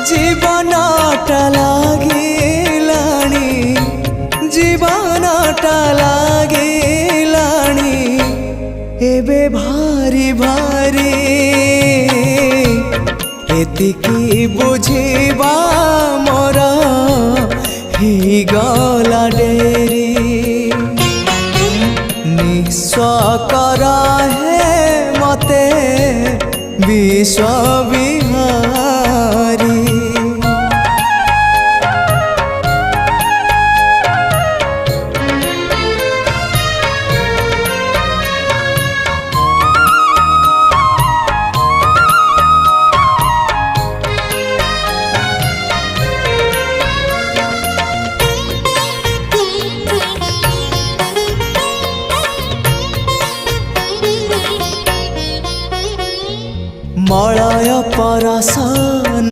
जीवनटा लागिलाणी जीवनटा लागिलाणी एबे भारी भारी एतिकी बुझिबा मोर ही गला डेरी निस्वकर है मते विश्व विहारी।